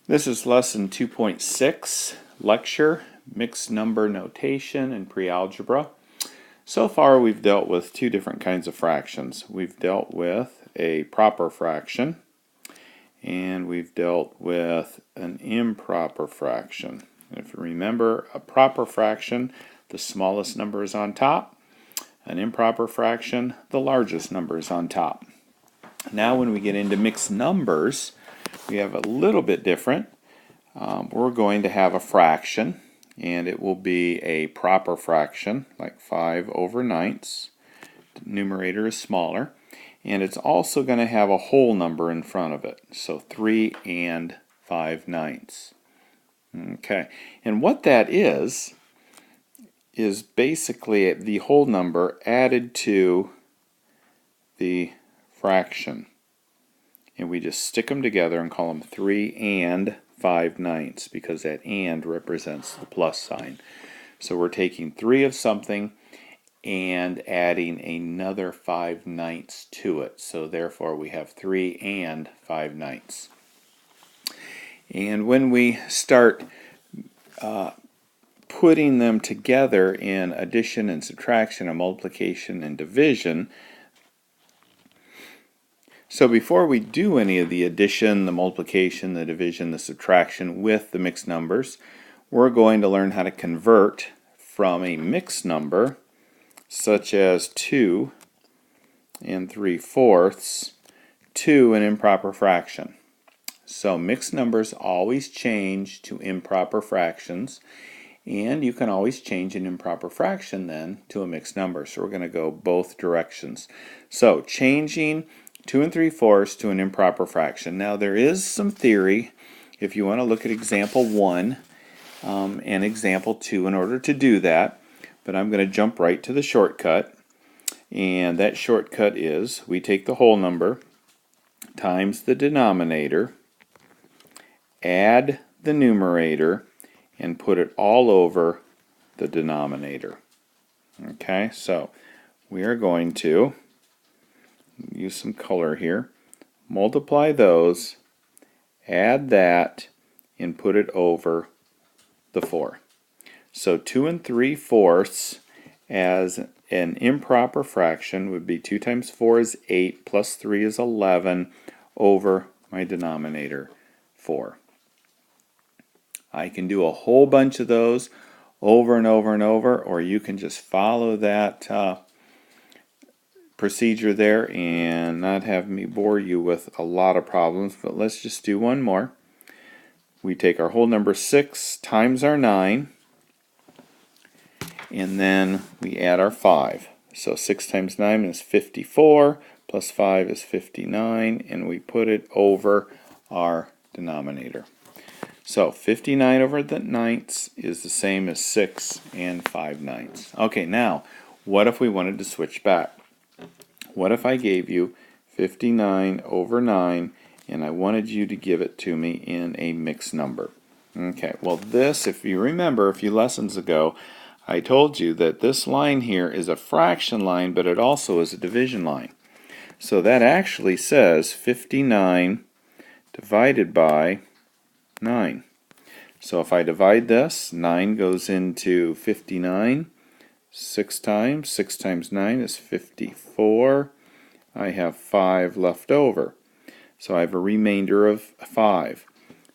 This is lesson 2.6, lecture, mixed number notation and pre-algebra. So far we've dealt with two different kinds of fractions. We've dealt with a proper fraction and we've dealt with an improper fraction. If you remember, a proper fraction, the smallest number is on top. An improper fraction, the largest number is on top. Now when we get into mixed numbers, we have a little bit different. We're going to have a fraction, and it will be a proper fraction, like 5/9. The numerator is smaller, and it's also going to have a whole number in front of it, so 3 5/9. Okay, and what that is basically the whole number added to the fraction. And we just stick them together and call them 3 5/9 because that and represents the plus sign. So we're taking 3 of something and adding another 5/9 to it. So therefore we have 3 5/9. And when we start putting them together in addition and subtraction and multiplication and division, so before we do any of the addition, the multiplication, the division, the subtraction with the mixed numbers, we're going to learn how to convert from a mixed number, such as 2 3/4, to an improper fraction. So mixed numbers always change to improper fractions, and you can always change an improper fraction then to a mixed number. So we're going to go both directions. So changing 2 3/4 to an improper fraction. Now there is some theory if you want to look at example 1 and example 2 in order to do that, but I'm going to jump right to the shortcut, and that shortcut is we take the whole number times the denominator, add the numerator, and put it all over the denominator. Okay, so we are going to use some color here, multiply those, add that, and put it over the 4. So 2 3/4 as an improper fraction would be 2 times 4 is 8 plus 3 is 11 over my denominator 4. I can do a whole bunch of those over and over and over, or you can just follow that procedure there and not have me bore you with a lot of problems, but let's just do one more. We take our whole number 6 times our 9, and then we add our 5. So 6 times 9 is 54, plus 5 is 59, and we put it over our denominator. So 59 over the 9ths is the same as 6 5/9. Okay, now what if we wanted to switch back? What if I gave you 59 over 9 and I wanted you to give it to me in a mixed number? Okay, well this, if you remember a few lessons ago, I told you that this line here is a fraction line, but it also is a division line. So that actually says 59 divided by 9. So if I divide this, 9 goes into 59 6 times. 6 times 9 is 54. I have 5 left over. So I have a remainder of 5.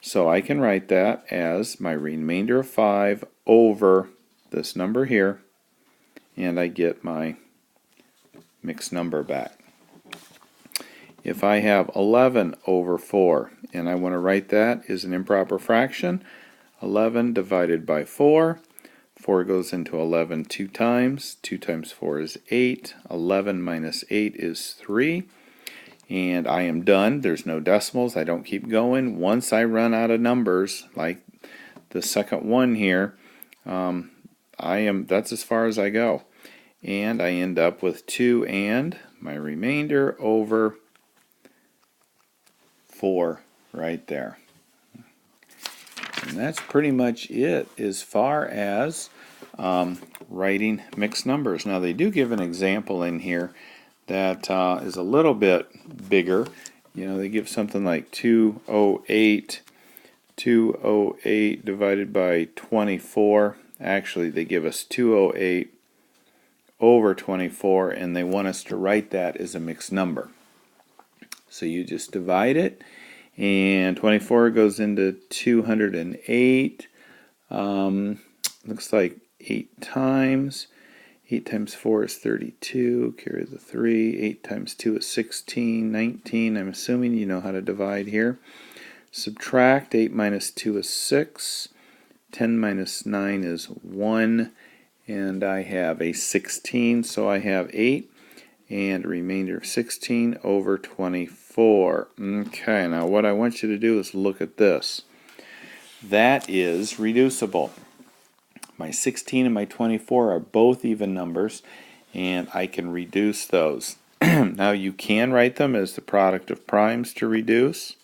So I can write that as my remainder of 5 over this number here, and I get my mixed number back. If I have 11 over 4, and I want to write that as an improper fraction, 11 divided by 4, 4 goes into 11 2 times. 2 times 4 is 8. 11 minus 8 is 3. And I am done. There's no decimals. I don't keep going. Once I run out of numbers, like the second one here, that's as far as I go. And I end up with 2 and my remainder over 4 right there. And that's pretty much it as far as writing mixed numbers. Now they do give an example in here that is a little bit bigger. You know, they give something like 208 208 divided by 24. Actually, they give us 208 over 24, and they want us to write that as a mixed number. So you just divide it, and 24 goes into 208. Looks like 8 times. 8 times 4 is 32. Carry the 3. 8 times 2 is 16. 19. I'm assuming you know how to divide here. Subtract. 8 minus 2 is 6. 10 minus 9 is 1. And I have a 16, so I have 8. And a remainder of 16 over 24. Okay, now what I want you to do is look at this. That is reducible. My 16 and my 24 are both even numbers, and I can reduce those. Now you can write them as the product of primes to reduce.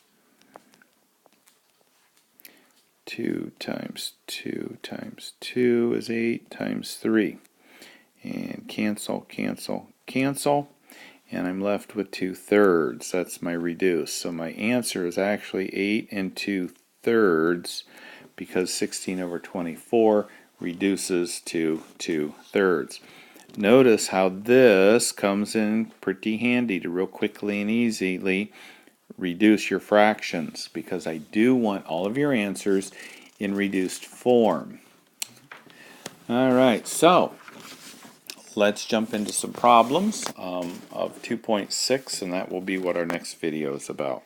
2 times 2 times 2 is 8 times 3. And cancel, cancel, cancel. And I'm left with 2/3. That's my reduce. So my answer is actually 8 2/3 because 16 over 24 reduces to 2/3. Notice how this comes in pretty handy to real quickly and easily reduce your fractions, because I do want all of your answers in reduced form. Alright, so let's jump into some problems of 2.6, and that will be what our next video is about.